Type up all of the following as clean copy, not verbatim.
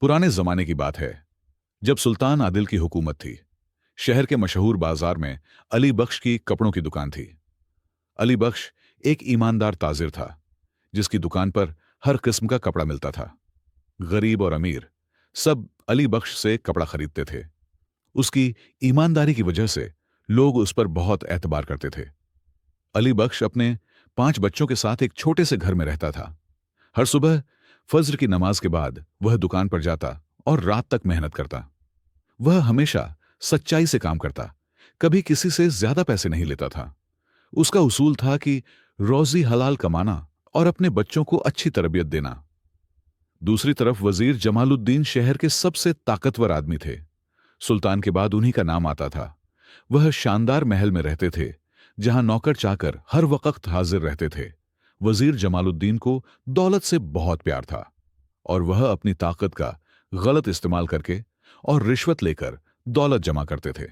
पुराने जमाने की बात है, जब सुल्तान आदिल की हुकूमत थी। शहर के मशहूर बाजार में अली बख्श की कपड़ों की दुकान थी। अली बख्श एक ईमानदार ताजिर था, जिसकी दुकान पर हर किस्म का कपड़ा मिलता था। गरीब और अमीर सब अली बख्श से कपड़ा खरीदते थे। उसकी ईमानदारी की वजह से लोग उस पर बहुत एतबार करते थे। अली बख्श अपने 5 बच्चों के साथ एक छोटे से घर में रहता था। हर सुबह फज्र की नमाज के बाद वह दुकान पर जाता और रात तक मेहनत करता। वह हमेशा सच्चाई से काम करता, कभी किसी से ज्यादा पैसे नहीं लेता था। उसका उसूल था कि रोजी हलाल कमाना और अपने बच्चों को अच्छी तरबियत देना। दूसरी तरफ वजीर जमालुद्दीन शहर के सबसे ताकतवर आदमी थे। सुल्तान के बाद उन्हीं का नाम आता था। वह शानदार महल में रहते थे, जहां नौकर चाकर हर वक्त हाजिर रहते थे। वजीर जमालुद्दीन को दौलत से बहुत प्यार था और वह अपनी ताकत का गलत इस्तेमाल करके और रिश्वत लेकर दौलत जमा करते थे।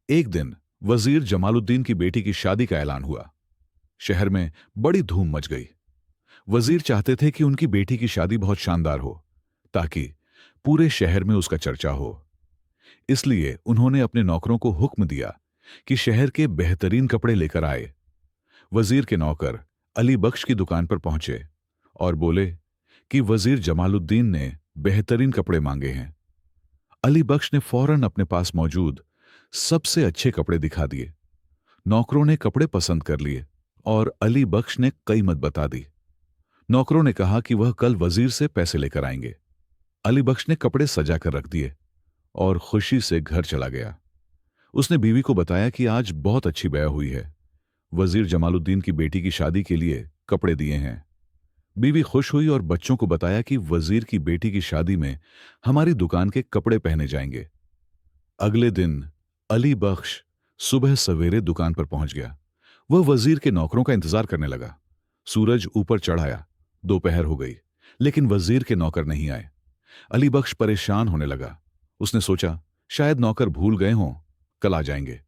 एक दिन वजीर जमालुद्दीन की बेटी की शादी का ऐलान हुआ। शहर में बड़ी धूम मच गई। वजीर चाहते थे कि उनकी बेटी की शादी बहुत शानदार हो, ताकि पूरे शहर में उसका चर्चा हो। इसलिए उन्होंने अपने नौकरों को हुक्म दिया कि शहर के बेहतरीन कपड़े लेकर आए। वजीर के नौकर अली बख्श की दुकान पर पहुंचे और बोले कि वजीर जमालुद्दीन ने बेहतरीन कपड़े मांगे हैं। अली बख्श ने फौरन अपने पास मौजूद सबसे अच्छे कपड़े दिखा दिए। नौकरों ने कपड़े पसंद कर लिए और अली बख्श ने कीमत बता दी। नौकरों ने कहा कि वह कल वजीर से पैसे लेकर आएंगे। अली बख्श ने कपड़े सजा कर रख दिए और खुशी से घर चला गया। उसने बीवी को बताया कि आज बहुत अच्छी बैया हुई है। वजीर जमालुद्दीन की बेटी की शादी के लिए कपड़े दिए हैं। बीवी खुश हुई और बच्चों को बताया कि वजीर की बेटी की शादी में हमारी दुकान के कपड़े पहने जाएंगे। अगले दिन अली बख्श सुबह सवेरे दुकान पर पहुंच गया। वह वजीर के नौकरों का इंतजार करने लगा। सूरज ऊपर चढ़ आया, दोपहर हो गई, लेकिन वजीर के नौकर नहीं आए। अली बख्श परेशान होने लगा। उसने सोचा शायद नौकर भूल गए हों, कल आ जाएंगे।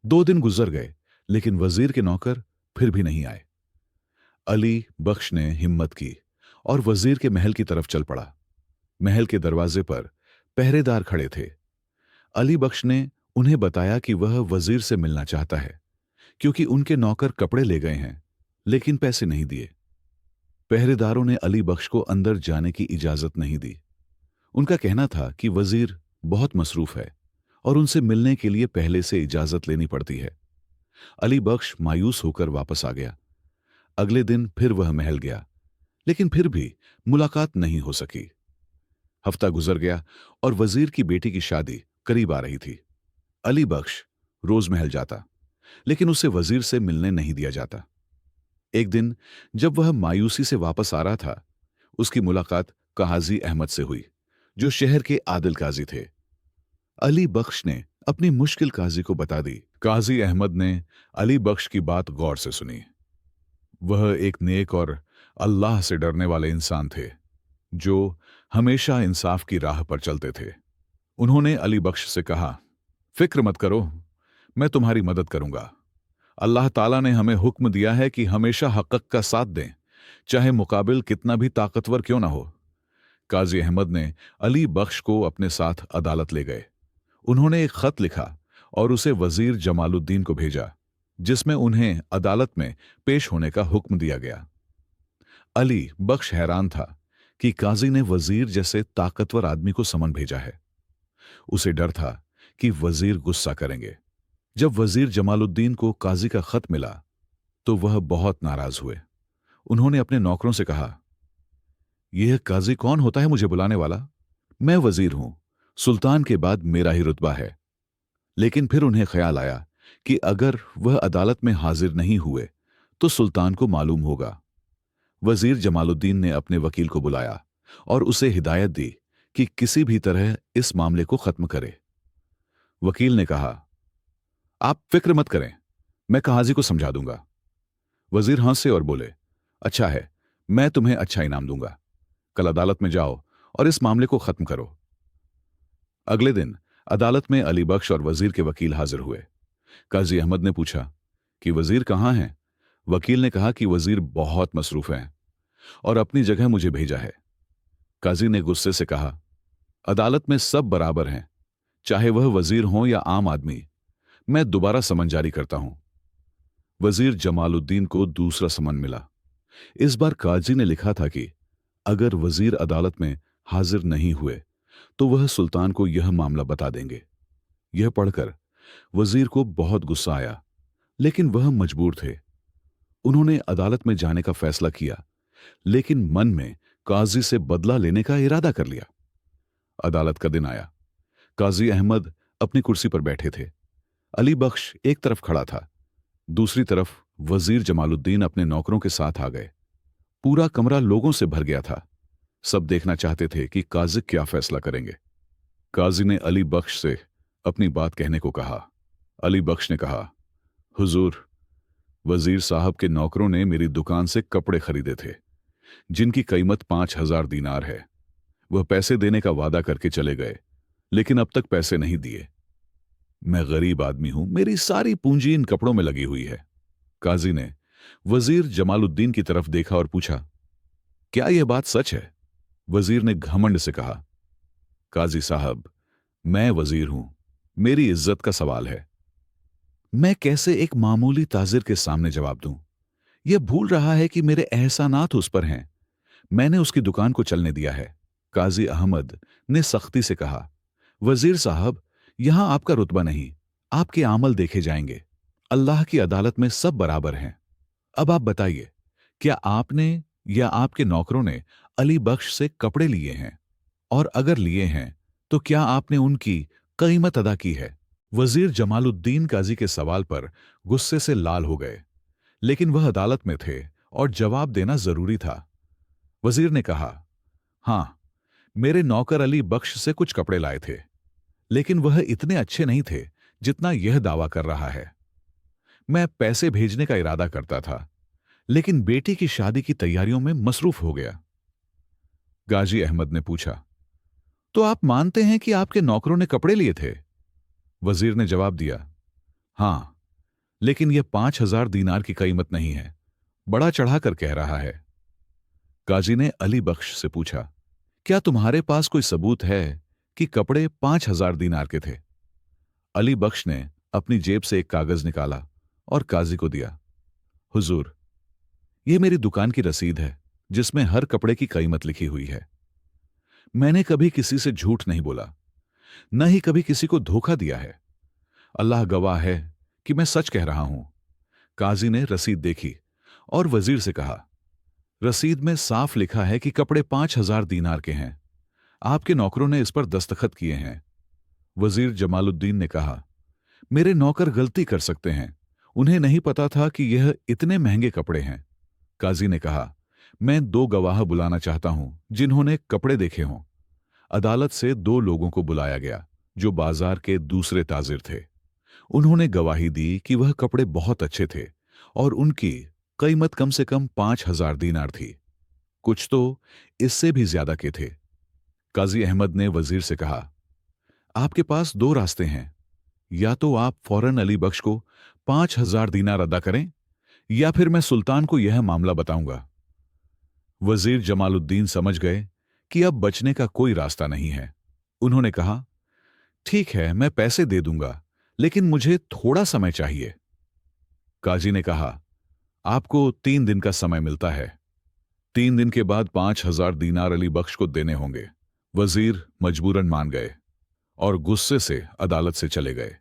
2 दिन गुजर गए, लेकिन वजीर के नौकर फिर भी नहीं आए। अली बख्श ने हिम्मत की और वजीर के महल की तरफ चल पड़ा। महल के दरवाजे पर पहरेदार खड़े थे। अली बख्श ने उन्हें बताया कि वह वजीर से मिलना चाहता है, क्योंकि उनके नौकर कपड़े ले गए हैं, लेकिन पैसे नहीं दिए। पहरेदारों ने अली बख्श को अंदर जाने की इजाजत नहीं दी। उनका कहना था कि वजीर बहुत मसरूफ है और उनसे मिलने के लिए पहले से इजाजत लेनी पड़ती है। अली बख्श मायूस होकर वापस आ गया। अगले दिन फिर वह महल गया, लेकिन फिर भी मुलाकात नहीं हो सकी। हफ्ता गुजर गया और वजीर की बेटी की शादी करीब आ रही थी। अली बख्श रोज महल जाता, लेकिन उसे वजीर से मिलने नहीं दिया जाता। एक दिन जब वह मायूसी से वापस आ रहा था, उसकी मुलाकात काजी अहमद से हुई, जो शहर के आदिल काजी थे। अली बख्श ने अपनी मुश्किल काजी को बता दी। काजी अहमद ने अली बख्श की बात गौर से सुनी। वह एक नेक और अल्लाह से डरने वाले इंसान थे, जो हमेशा इंसाफ की राह पर चलते थे। उन्होंने अली बख्श से कहा, फिक्र मत करो, मैं तुम्हारी मदद करूंगा। अल्लाह ताला ने हमें हुक्म दिया है कि हमेशा हक़ का साथ दें, चाहे मुकाबिल कितना भी ताकतवर क्यों ना हो। काजी अहमद ने अली बख्श को अपने साथ अदालत ले गए। उन्होंने एक खत लिखा और उसे वजीर जमालुद्दीन को भेजा, जिसमें उन्हें अदालत में पेश होने का हुक्म दिया गया। अली बख्श हैरान था कि काजी ने वजीर जैसे ताकतवर आदमी को समन भेजा है। उसे डर था कि वजीर गुस्सा करेंगे। जब वजीर जमालुद्दीन को काजी का खत मिला तो वह बहुत नाराज हुए। उन्होंने अपने नौकरों से कहा, यह काजी कौन होता है मुझे बुलाने वाला? मैं वजीर हूं, सुल्तान के बाद मेरा ही रुतबा है। लेकिन फिर उन्हें ख्याल आया कि अगर वह अदालत में हाजिर नहीं हुए तो सुल्तान को मालूम होगा। वजीर जमालुद्दीन ने अपने वकील को बुलाया और उसे हिदायत दी कि किसी भी तरह इस मामले को खत्म करे। वकील ने कहा, आप फिक्र मत करें, मैं काजी को समझा दूंगा। वजीर हंसे और बोले, अच्छा है, मैं तुम्हें अच्छा इनाम दूंगा। कल अदालत में जाओ और इस मामले को खत्म करो। अगले दिन अदालत में अली बख्श और वजीर के वकील हाजिर हुए। काजी अहमद ने पूछा कि वजीर कहां हैं? वकील ने कहा कि वजीर बहुत मसरूफ हैं और अपनी जगह मुझे भेजा है। काजी ने गुस्से से कहा, अदालत में सब बराबर हैं, चाहे वह वजीर हो या आम आदमी। मैं दोबारा समन जारी करता हूं। वजीर जमालुद्दीन को दूसरा समन मिला। इस बार काजी ने लिखा था कि अगर वजीर अदालत में हाजिर नहीं हुए तो वह सुल्तान को यह मामला बता देंगे। यह पढ़कर वजीर को बहुत गुस्सा आया, लेकिन वह मजबूर थे। उन्होंने अदालत में जाने का फैसला किया, लेकिन मन में काजी से बदला लेने का इरादा कर लिया। अदालत का दिन आया। काजी अहमद अपनी कुर्सी पर बैठे थे। अली बख्श एक तरफ खड़ा था, दूसरी तरफ वजीर जमालुद्दीन अपने नौकरों के साथ आ गए। पूरा कमरा लोगों से भर गया था। सब देखना चाहते थे कि काजी क्या फैसला करेंगे। काजी ने अली बख्श से अपनी बात कहने को कहा। अली बख्श ने कहा, हुजूर, वजीर साहब के नौकरों ने मेरी दुकान से कपड़े खरीदे थे, जिनकी कीमत 5,000 दीनार है। वह पैसे देने का वादा करके चले गए, लेकिन अब तक पैसे नहीं दिए। मैं गरीब आदमी हूं, मेरी सारी पूंजी इन कपड़ों में लगी हुई है। काजी ने वजीर जमालुद्दीन की तरफ देखा और पूछा, क्या यह बात सच है? वजीर ने घमंड से कहा, काजी साहब, मैं वजीर हूं, मेरी इज्जत का सवाल है। मैं कैसे एक मामूली ताजिर के सामने जवाब दूं? यह भूल रहा है कि मेरे एहसानात उस पर हैं। मैंने उसकी दुकान को चलने दिया है। काजी अहमद ने सख्ती से कहा, वजीर साहब, यहां आपका रुतबा नहीं, आपके आमल देखे जाएंगे। अल्लाह की अदालत में सब बराबर हैं। अब आप बताइए, क्या आपने या आपके नौकरों ने अली बख्श से कपड़े लिए हैं? और अगर लिए हैं तो क्या आपने उनकी कीमत अदा की है? वजीर जमालुद्दीन काजी के सवाल पर गुस्से से लाल हो गए, लेकिन वह अदालत में थे और जवाब देना जरूरी था। वजीर ने कहा, हां, मेरे नौकर अली बख्श से कुछ कपड़े लाए थे, लेकिन वह इतने अच्छे नहीं थे जितना यह दावा कर रहा है। मैं पैसे भेजने का इरादा करता था, लेकिन बेटी की शादी की तैयारियों में मसरूफ हो गया। गाजी अहमद ने पूछा, तो आप मानते हैं कि आपके नौकरों ने कपड़े लिए थे? वजीर ने जवाब दिया, हां, लेकिन यह 5,000 दीनार की कीमत नहीं है, बड़ा चढ़ाकर कह रहा है। काजी ने अली बख्श से पूछा, क्या तुम्हारे पास कोई सबूत है कि कपड़े 5,000 दीनार के थे? अली बख्श ने अपनी जेब से एक कागज निकाला और काजी को दिया। हुजूर, यह मेरी दुकान की रसीद है, जिसमें हर कपड़े की कीमत लिखी हुई है। मैंने कभी किसी से झूठ नहीं बोला, न ही कभी किसी को धोखा दिया है। अल्लाह गवाह है कि मैं सच कह रहा हूं। काजी ने रसीद देखी और वजीर से कहा, रसीद में साफ लिखा है कि कपड़े 5,000 दीनार के हैं। आपके नौकरों ने इस पर दस्तखत किए हैं। वजीर जमालुद्दीन ने कहा, मेरे नौकर गलती कर सकते हैं, उन्हें नहीं पता था कि यह इतने महंगे कपड़े हैं। काजी ने कहा, मैं 2 गवाह बुलाना चाहता हूं जिन्होंने कपड़े देखे हों। अदालत से 2 लोगों को बुलाया गया जो बाजार के दूसरे ताजिर थे। उन्होंने गवाही दी कि वह कपड़े बहुत अच्छे थे और उनकी कीमत कम से कम 5,000 दीनार थी। कुछ तो इससे भी ज्यादा के थे। काजी अहमद ने वजीर से कहा, आपके पास 2 रास्ते हैं, या तो आप फौरन अली बख्श को 5,000 दीनार अदा करें, या फिर मैं सुल्तान को यह मामला बताऊंगा। वजीर जमालुद्दीन समझ गए कि अब बचने का कोई रास्ता नहीं है। उन्होंने कहा, ठीक है, मैं पैसे दे दूंगा, लेकिन मुझे थोड़ा समय चाहिए। काजी ने कहा, आपको 3 दिन का समय मिलता है। 3 दिन के बाद 5,000 दीनार अली बख्श को देने होंगे। वजीर मजबूरन मान गए और गुस्से से अदालत से चले गए।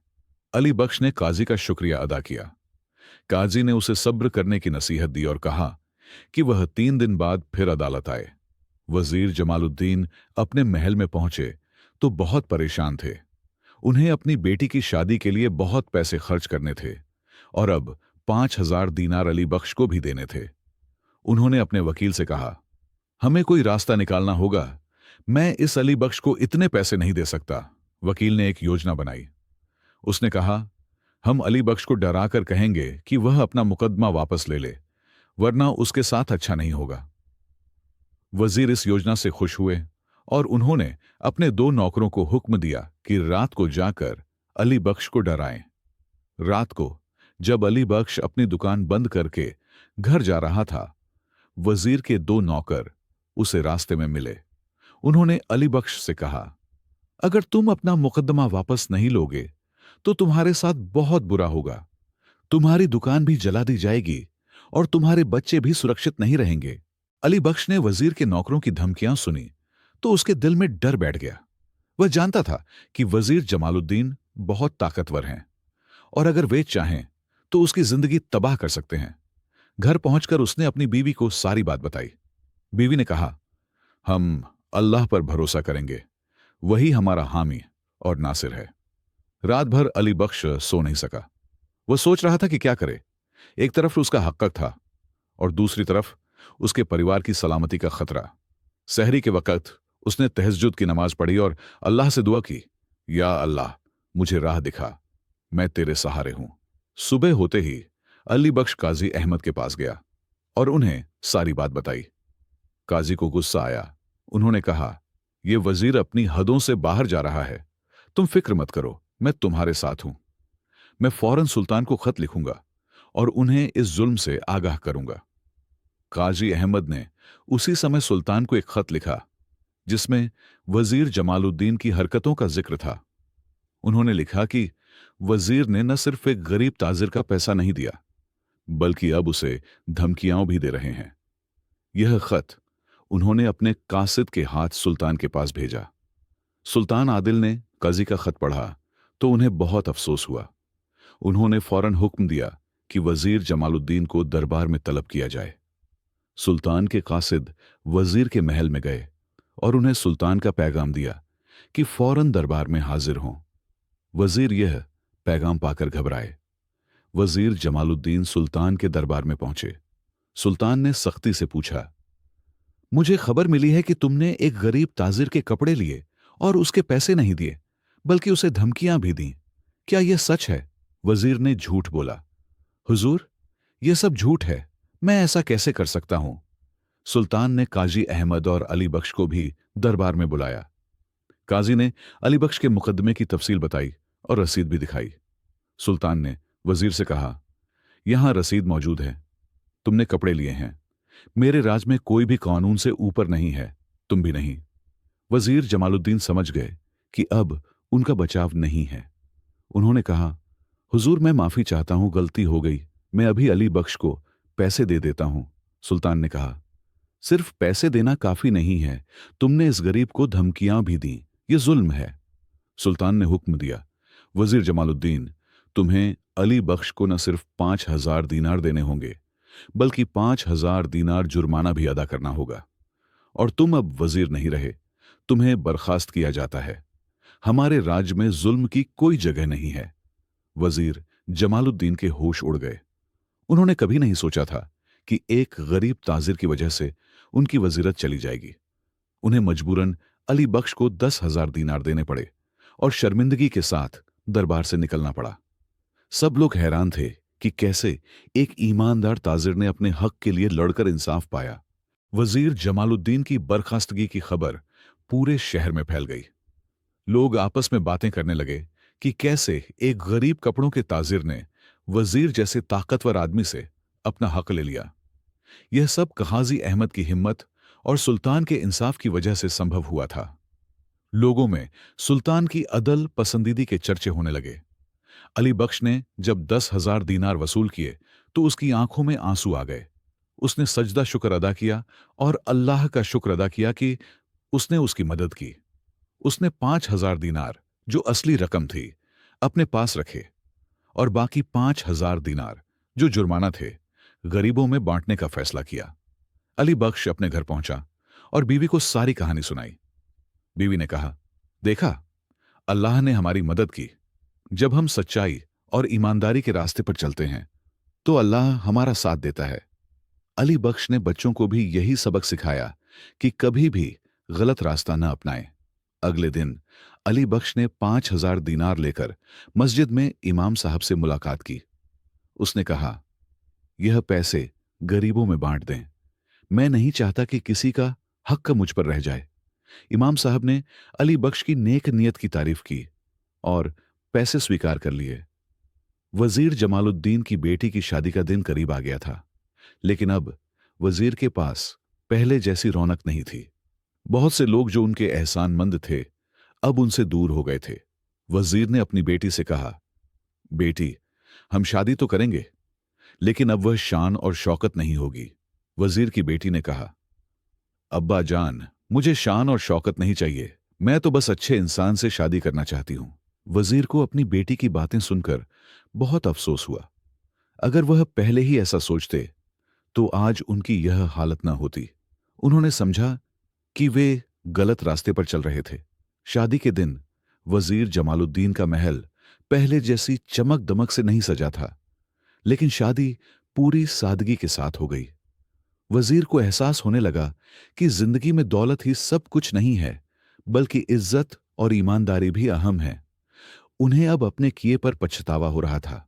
अली बख्श ने काजी का शुक्रिया अदा किया। काजी ने उसे सब्र करने की नसीहत दी और कहा कि वह 3 दिन बाद फिर अदालत आए। वजीर जमालुद्दीन अपने महल में पहुंचे तो बहुत परेशान थे। उन्हें अपनी बेटी की शादी के लिए बहुत पैसे खर्च करने थे और अब 5,000 दीनार अली बख्श को भी देने थे। उन्होंने अपने वकील से कहा, हमें कोई रास्ता निकालना होगा, मैं इस अली बख्श को इतने पैसे नहीं दे सकता। वकील ने एक योजना बनाई। उसने कहा, हम अली बख्श को डराकर कहेंगे कि वह अपना मुकदमा वापस ले ले, वरना उसके साथ अच्छा नहीं होगा। वजीर इस योजना से खुश हुए और उन्होंने अपने 2 नौकरों को हुक्म दिया कि रात को जाकर अली बख्श को डराएं। रात को जब अली बख्श अपनी दुकान बंद करके घर जा रहा था, वजीर के 2 नौकर उसे रास्ते में मिले। उन्होंने अली बख्श से कहा, अगर तुम अपना मुकदमा वापस नहीं लोगे तो तुम्हारे साथ बहुत बुरा होगा। तुम्हारी दुकान भी जला दी जाएगी और तुम्हारे बच्चे भी सुरक्षित नहीं रहेंगे। अली बख्श ने वजीर के नौकरों की धमकियां सुनी तो उसके दिल में डर बैठ गया। वह जानता था कि वजीर जमालुद्दीन बहुत ताकतवर हैं और अगर वे चाहें तो उसकी जिंदगी तबाह कर सकते हैं। घर पहुंचकर उसने अपनी बीवी को सारी बात बताई। बीवी ने कहा, हम अल्लाह पर भरोसा करेंगे, वही हमारा हामी और नासिर है। रात भर अली बख्श सो नहीं सका। वह सोच रहा था कि क्या करे। एक तरफ उसका हक था और दूसरी तरफ उसके परिवार की सलामती का खतरा। सहरी के वक्त उसने तहज्जुद की नमाज पढ़ी और अल्लाह से दुआ की, या अल्लाह, मुझे राह दिखा, मैं तेरे सहारे हूं। सुबह होते ही अली बख्श काजी अहमद के पास गया और उन्हें सारी बात बताई। काजी को गुस्सा आया। उन्होंने कहा, यह वजीर अपनी हदों से बाहर जा रहा है। तुम फिक्र मत करो, मैं तुम्हारे साथ हूं। मैं फौरन सुल्तान को खत लिखूंगा और उन्हें इस जुल्म से आगाह करूंगा। काजी अहमद ने उसी समय सुल्तान को एक खत लिखा जिसमें वजीर जमालुद्दीन की हरकतों का जिक्र था। उन्होंने लिखा कि वजीर ने न सिर्फ एक गरीब ताजिर का पैसा नहीं दिया, बल्कि अब उसे धमकियां भी दे रहे हैं। यह खत उन्होंने अपने कासिद के हाथ सुल्तान के पास भेजा। सुल्तान आदिल ने काजी का खत पढ़ा तो उन्हें बहुत अफसोस हुआ। उन्होंने फौरन हुक्म दिया कि वजीर जमालुद्दीन को दरबार में तलब किया जाए। सुल्तान के कासिद वजीर के महल में गए और उन्हें सुल्तान का पैगाम दिया कि फौरन दरबार में हाजिर हों। वजीर यह पैगाम पाकर घबराए। वजीर जमालुद्दीन सुल्तान के दरबार में पहुंचे। सुल्तान ने सख्ती से पूछा, मुझे खबर मिली है कि तुमने एक गरीब ताजिर के कपड़े लिए और उसके पैसे नहीं दिए, बल्कि उसे धमकियां भी दी। क्या यह सच है? वजीर ने झूठ बोला। हुजूर, यह सब झूठ है, मैं ऐसा कैसे कर सकता हूं? सुल्तान ने काजी अहमद और अली बख्श को भी दरबार में बुलाया। काजी ने अली बख्श के मुकदमे की तफसील बताई और रसीद भी दिखाई। सुल्तान ने वजीर से कहा, यहां रसीद मौजूद है, तुमने कपड़े लिए हैं। मेरे राज में कोई भी कानून से ऊपर नहीं है, तुम भी नहीं। वजीर जमालुद्दीन समझ गए कि अब उनका बचाव नहीं है। उन्होंने कहा, हुजूर, मैं माफी चाहता हूं, गलती हो गई, मैं अभी अली बख्श को पैसे दे देता हूं। सुल्तान ने कहा, सिर्फ पैसे देना काफी नहीं है, तुमने इस गरीब को धमकियां भी दी, यह जुल्म है। सुल्तान ने हुक्म दिया, वजीर जमालुद्दीन, तुम्हें अली बख्श को न सिर्फ 5,000 दीनार देने होंगे, बल्कि 5,000 दीनार जुर्माना भी अदा करना होगा। और तुम अब वजीर नहीं रहे, तुम्हें बर्खास्त किया जाता है। हमारे राज्य में जुल्म की कोई जगह नहीं है। वजीर जमालुद्दीन के होश उड़ गए। उन्होंने कभी नहीं सोचा था कि एक गरीब ताजिर की वजह से उनकी वजीरत चली जाएगी। उन्हें मजबूरन अली बख्श को 10,000 दीनार देने पड़े और शर्मिंदगी के साथ दरबार से निकलना पड़ा। सब लोग हैरान थे कि कैसे एक ईमानदार ताजिर ने अपने हक के लिए लड़कर इंसाफ पाया। वजीर जमालुद्दीन की बर्खास्तगी की खबर पूरे शहर में फैल गई। लोग आपस में बातें करने लगे कि कैसे एक गरीब कपड़ों के ताजिर ने वजीर जैसे ताकतवर आदमी से अपना हक ले लिया। यह सब काजी अहमद की हिम्मत और सुल्तान के इंसाफ की वजह से संभव हुआ था। लोगों में सुल्तान की अदल पसंदीदी के चर्चे होने लगे। अली बख्श ने जब 10,000 दीनार वसूल किए तो उसकी आंखों में आंसू आ गए। उसने सजदा शुक्र अदा किया और अल्लाह का शुक्र अदा किया कि उसने उसकी मदद की। उसने 5,000 दीनार, जो असली रकम थी, अपने पास रखे और बाकी 5,000 दीनार, जो जुर्माना थे, गरीबों में बांटने का फैसला किया। अली बख्श अपने घर पहुंचा और बीवी को सारी कहानी सुनाई। बीवी ने कहा, देखा, अल्लाह ने हमारी मदद की। जब हम सच्चाई और ईमानदारी के रास्ते पर चलते हैं तो अल्लाह हमारा साथ देता है। अली बख्श ने बच्चों को भी यही सबक सिखाया कि कभी भी गलत रास्ता न अपनाएं। अगले दिन अली बख्श ने 5,000 दीनार लेकर मस्जिद में इमाम साहब से मुलाकात की। उसने कहा, यह पैसे गरीबों में बांट दें, मैं नहीं चाहता कि किसी का हक मुझ पर रह जाए। इमाम साहब ने अली बख्श की नेक नियत की तारीफ की और पैसे स्वीकार कर लिए। वजीर जमालुद्दीन की बेटी की शादी का दिन करीब आ गया था, लेकिन अब वजीर के पास पहले जैसी रौनक नहीं थी। बहुत से लोग जो उनके एहसानमंद थे, अब उनसे दूर हो गए थे। वजीर ने अपनी बेटी से कहा, बेटी, हम शादी तो करेंगे, लेकिन अब वह शान और शौकत नहीं होगी। वजीर की बेटी ने कहा, अब्बा जान, मुझे शान और शौकत नहीं चाहिए, मैं तो बस अच्छे इंसान से शादी करना चाहती हूं। वजीर को अपनी बेटी की बातें सुनकर बहुत अफसोस हुआ। अगर वह पहले ही ऐसा सोचते तो आज उनकी यह हालत न होती। उन्होंने समझा कि वे गलत रास्ते पर चल रहे थे। शादी के दिन वजीर जमालुद्दीन का महल पहले जैसी चमक दमक से नहीं सजा था, लेकिन शादी पूरी सादगी के साथ हो गई। वजीर को एहसास होने लगा कि जिंदगी में दौलत ही सब कुछ नहीं है, बल्कि इज्जत और ईमानदारी भी अहम है। उन्हें अब अपने किए पर पछतावा हो रहा था।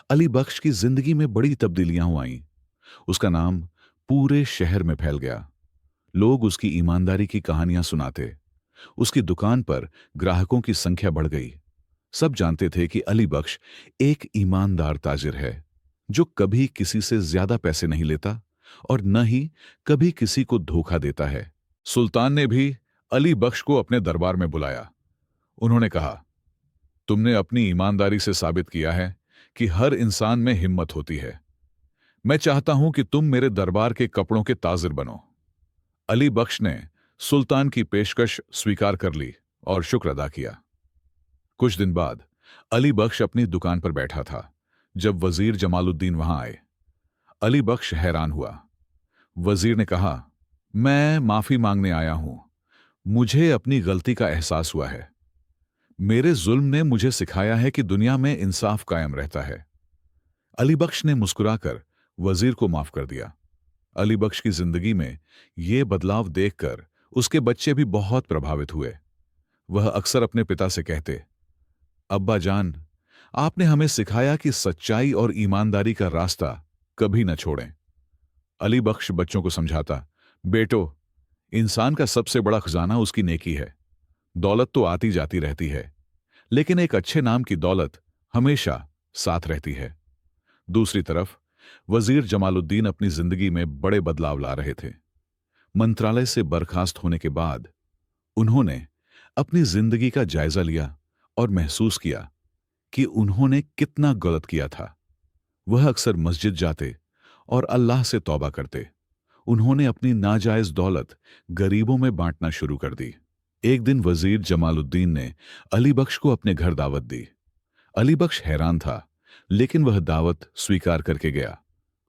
अली बख्श की जिंदगी में बड़ी तब्दीलियां आईं। उसका नाम पूरे शहर में फैल गया। लोग उसकी ईमानदारी की कहानियां सुनाते। उसकी दुकान पर ग्राहकों की संख्या बढ़ गई। सब जानते थे कि अली बख्श एक ईमानदार ताजिर है, जो कभी किसी से ज्यादा पैसे नहीं लेता और न ही कभी किसी को धोखा देता है। सुल्तान ने भी अली बख्श को अपने दरबार में बुलाया। उन्होंने कहा, तुमने अपनी ईमानदारी से साबित किया है कि हर इंसान में हिम्मत होती है। मैं चाहता हूं कि तुम मेरे दरबार के कपड़ों के ताजिर बनो। अली बख्श ने सुल्तान की पेशकश स्वीकार कर ली और शुक्र अदा किया। कुछ दिन बाद अली बख्श अपनी दुकान पर बैठा था जब वजीर जमालुद्दीन वहां आए। अली बख्श हैरान हुआ। वजीर ने कहा, मैं माफी मांगने आया हूं। मुझे अपनी गलती का एहसास हुआ है। मेरे जुल्म ने मुझे सिखाया है कि दुनिया में इंसाफ कायम रहता है। अली बख्श ने मुस्कुराकर वजीर को माफ कर दिया। अली बख्श की जिंदगी में यह बदलाव देखकर उसके बच्चे भी बहुत प्रभावित हुए। वह अक्सर अपने पिता से कहते, अब्बा जान, आपने हमें सिखाया कि सच्चाई और ईमानदारी का रास्ता कभी न छोड़ें। अली बख्श बच्चों को समझाता, बेटो, इंसान का सबसे बड़ा खजाना उसकी नेकी है। दौलत तो आती जाती रहती है, लेकिन एक अच्छे नाम की दौलत हमेशा साथ रहती है। दूसरी तरफ वजीर जमालुद्दीन अपनी जिंदगी में बड़े बदलाव ला रहे थे। मंत्रालय से बर्खास्त होने के बाद उन्होंने अपनी जिंदगी का जायजा लिया और महसूस किया कि उन्होंने कितना गलत किया था। वह अक्सर मस्जिद जाते और अल्लाह से तौबा करते। उन्होंने अपनी नाजायज दौलत गरीबों में बांटना शुरू कर दी। एक दिन वजीर जमालुद्दीन ने अली बख्श को अपने घर दावत दी। अली बख्श हैरान था, लेकिन वह दावत स्वीकार करके गया।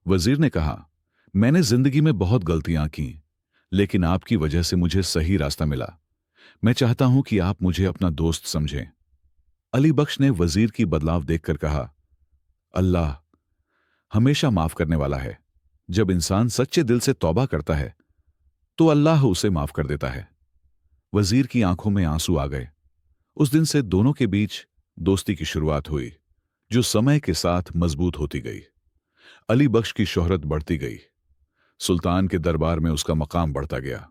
वजीर ने कहा, मैंने जिंदगी में बहुत गलतियां की, लेकिन आपकी वजह से मुझे सही रास्ता मिला। मैं चाहता हूं कि आप मुझे अपना दोस्त समझें। अली बख्श ने वजीर की बदलाव देखकर कहा, अल्लाह हमेशा माफ करने वाला है। जब इंसान सच्चे दिल से तौबा करता है तो अल्लाह उसे माफ कर देता है। वजीर की आंखों में आंसू आ गए। उस दिन से दोनों के बीच दोस्ती की शुरुआत हुई, जो समय के साथ मजबूत होती गई। अली बख्श की शोहरत बढ़ती गई। सुल्तान के दरबार में उसका मकाम बढ़ता गया।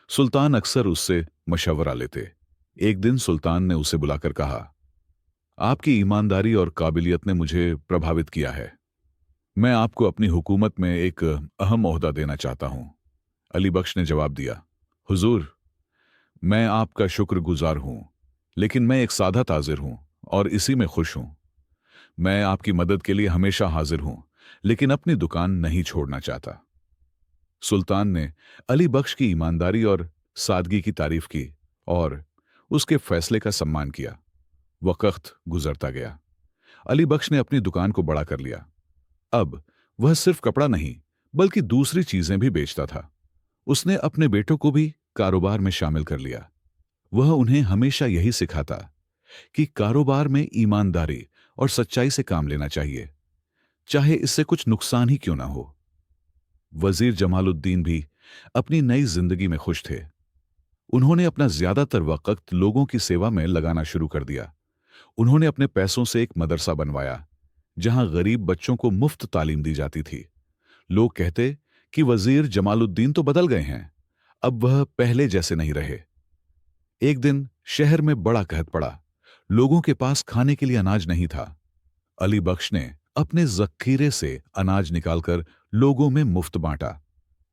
सुल्तान अक्सर उससे मशवरा लेते। एक दिन सुल्तान ने उसे बुलाकर कहा, आपकी ईमानदारी और काबिलियत ने मुझे प्रभावित किया है। मैं आपको अपनी हुकूमत में एक अहम ओहदा देना चाहता हूं। अली बख्श ने जवाब दिया, हुजूर, मैं आपका शुक्रगुजार हूं, लेकिन मैं एक सादा ताजिर हूं और इसी में खुश हूं। मैं आपकी मदद के लिए हमेशा हाजिर हूं, लेकिन अपनी दुकान नहीं छोड़ना चाहता। सुल्तान ने अली बख्श की ईमानदारी और सादगी की तारीफ की और उसके फैसले का सम्मान किया। वक्त गुजरता गया। अली बख्श ने अपनी दुकान को बड़ा कर लिया। अब वह सिर्फ कपड़ा नहीं, बल्कि दूसरी चीजें भी बेचता था। उसने अपने बेटों को भी कारोबार में शामिल कर लिया। वह उन्हें हमेशा यही सिखाता कि कारोबार में ईमानदारी और सच्चाई से काम लेना चाहिए, चाहे इससे कुछ नुकसान ही क्यों ना हो। वजीर जमालुद्दीन भी अपनी नई जिंदगी में खुश थे। उन्होंने अपना ज्यादातर वक्त लोगों की सेवा में लगाना शुरू कर दिया। उन्होंने अपने पैसों से एक मदरसा बनवाया, जहां गरीब बच्चों को मुफ्त तालीम दी जाती थी। लोग कहते कि वजीर जमालुद्दीन तो बदल गए हैं, अब वह पहले जैसे नहीं रहे। एक दिन शहर में बड़ा कहत पड़ा। लोगों के पास खाने के लिए अनाज नहीं था। अली बख्श ने अपने जखीरे से अनाज निकालकर लोगों में मुफ्त बांटा।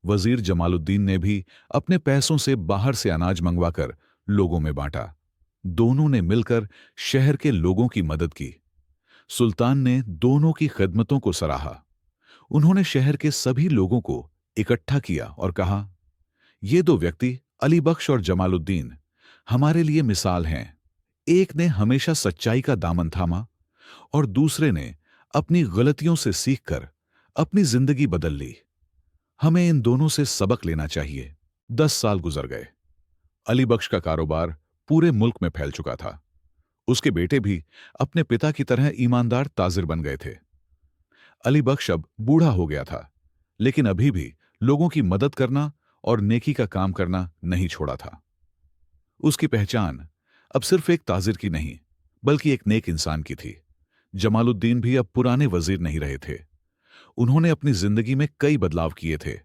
वजीर जमालुद्दीन ने भी अपने पैसों से बाहर से अनाज मंगवाकर लोगों में बांटा। दोनों ने मिलकर शहर के लोगों की मदद की। सुल्तान ने दोनों की खिदमतों को सराहा। उन्होंने शहर के सभी लोगों को इकट्ठा किया और कहा, ये दो व्यक्ति अली बख्श और जमालुद्दीन हमारे लिए मिसाल हैं। एक ने हमेशा सच्चाई का दामन थामा और दूसरे ने अपनी गलतियों से सीखकर अपनी जिंदगी बदल ली। हमें इन दोनों से सबक लेना चाहिए। 10 साल गुजर गए। अली बख्श का कारोबार पूरे मुल्क में फैल चुका था। उसके बेटे भी अपने पिता की तरह ईमानदार ताजिर बन गए थे। अली बख्श अब बूढ़ा हो गया था, लेकिन अभी भी लोगों की मदद करना और नेकी का काम करना नहीं छोड़ा था। उसकी पहचान अब सिर्फ एक ताजिर की नहीं, बल्कि एक नेक इंसान की थी। जमालुद्दीन भी अब पुराने वजीर नहीं रहे थे। उन्होंने अपनी जिंदगी में कई बदलाव किए थे।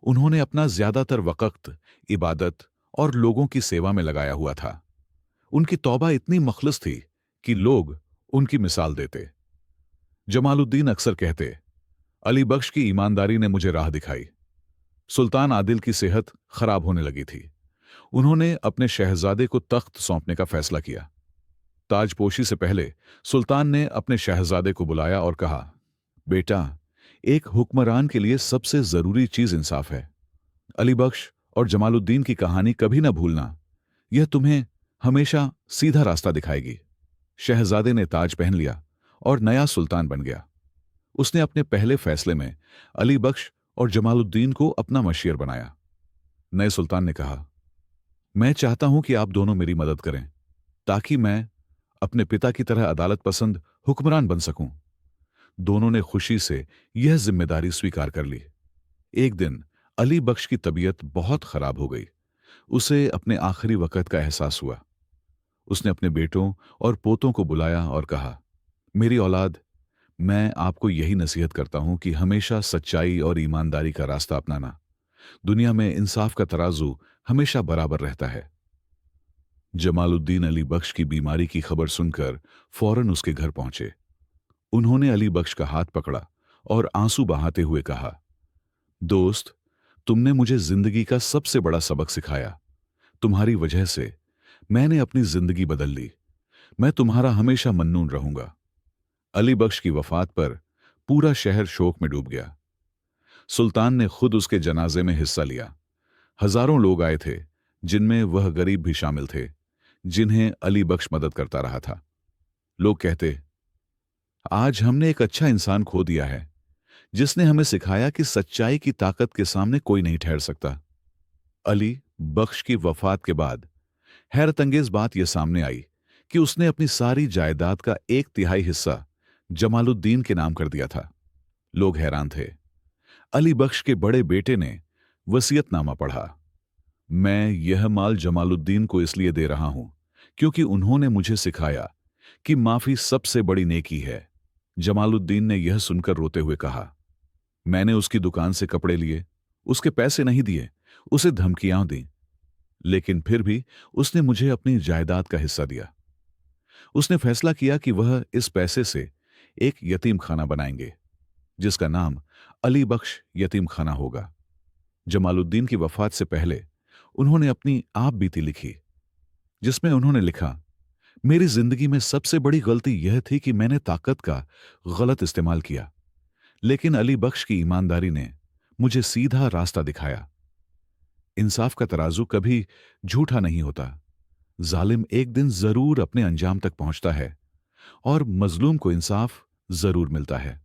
उन्होंने अपना ज्यादातर वक्त इबादत और लोगों की सेवा में लगाया हुआ था। उनकी तौबा इतनी मखलस थी कि लोग उनकी मिसाल देते। जमालुद्दीन अक्सर कहते, अली बख्श की ईमानदारी ने मुझे राह दिखाई। सुल्तान आदिल की सेहत खराब होने लगी थी। उन्होंने अपने शहजादे को तख्त सौंपने का फैसला किया। ताजपोशी से पहले सुल्तान ने अपने शहजादे को बुलाया और कहा, बेटा, एक हुक्मरान के लिए सबसे जरूरी चीज इंसाफ है। अली बख्श और जमालुद्दीन की कहानी कभी ना भूलना। यह तुम्हें हमेशा सीधा रास्ता दिखाएगी। शहजादे ने ताज पहन लिया और नया सुल्तान बन गया। उसने अपने पहले फैसले में अली बख्श और जमालुद्दीन को अपना मशीर बनाया। नए सुल्तान ने कहा, मैं चाहता हूं कि आप दोनों मेरी मदद करें, ताकि मैं अपने पिता की तरह अदालत पसंद हुक्मरान बन सकूं। दोनों ने खुशी से यह जिम्मेदारी स्वीकार कर ली। एक दिन अली बख्श की तबीयत बहुत खराब हो गई। उसे अपने आखिरी वक्त का एहसास हुआ। उसने अपने बेटों और पोतों को बुलाया और कहा, मेरी औलाद, मैं आपको यही नसीहत करता हूं कि हमेशा सच्चाई और ईमानदारी का रास्ता अपनाना। दुनिया में इंसाफ का तराजू हमेशा बराबर रहता है। जमालुद्दीन अली बख्श की बीमारी की खबर सुनकर फौरन उसके घर पहुंचे। उन्होंने अली बख्श का हाथ पकड़ा और आंसू बहाते हुए कहा, दोस्त, तुमने मुझे जिंदगी का सबसे बड़ा सबक सिखाया। तुम्हारी वजह से मैंने अपनी जिंदगी बदल ली। मैं तुम्हारा हमेशा मन्नून रहूंगा। अली बख्श की वफात पर पूरा शहर शोक में डूब गया। सुल्तान ने खुद उसके जनाजे में हिस्सा लिया। हजारों लोग आए थे, जिनमें वह गरीब भी शामिल थे, जिन्हें अली बख्श मदद करता रहा था। लोग कहते, आज हमने एक अच्छा इंसान खो दिया है, जिसने हमें सिखाया कि सच्चाई की ताकत के सामने कोई नहीं ठहर सकता। अली बख्श की वफात के बाद हैरतअंगेज बात यह सामने आई कि उसने अपनी सारी जायदाद का 1/3 हिस्सा जमालुद्दीन के नाम कर दिया था। लोग हैरान थे। अली बख्श के बड़े बेटे ने वसीयतनामा पढ़ा, मैं यह माल जमालुद्दीन को इसलिए दे रहा हूं क्योंकि उन्होंने मुझे सिखाया कि माफी सबसे बड़ी नेकी है। जमालुद्दीन ने यह सुनकर रोते हुए कहा, मैंने उसकी दुकान से कपड़े लिए, उसके पैसे नहीं दिए, उसे धमकियां दी, लेकिन फिर भी उसने मुझे अपनी जायदाद का हिस्सा दिया। उसने फैसला किया कि वह इस पैसे से एक यतीम खाना बनाएंगे, जिसका नाम अली बख्श यतीम खाना होगा। जमालुद्दीन की वफात से पहले उन्होंने अपनी आप बीती लिखी, जिसमें उन्होंने लिखा, मेरी जिंदगी में सबसे बड़ी गलती यह थी कि मैंने ताकत का गलत इस्तेमाल किया, लेकिन अली बख्श की ईमानदारी ने मुझे सीधा रास्ता दिखाया। इंसाफ का तराजू कभी झूठा नहीं होता। जालिम एक दिन जरूर अपने अंजाम तक पहुंचता है और मजलूम को इंसाफ जरूर मिलता है।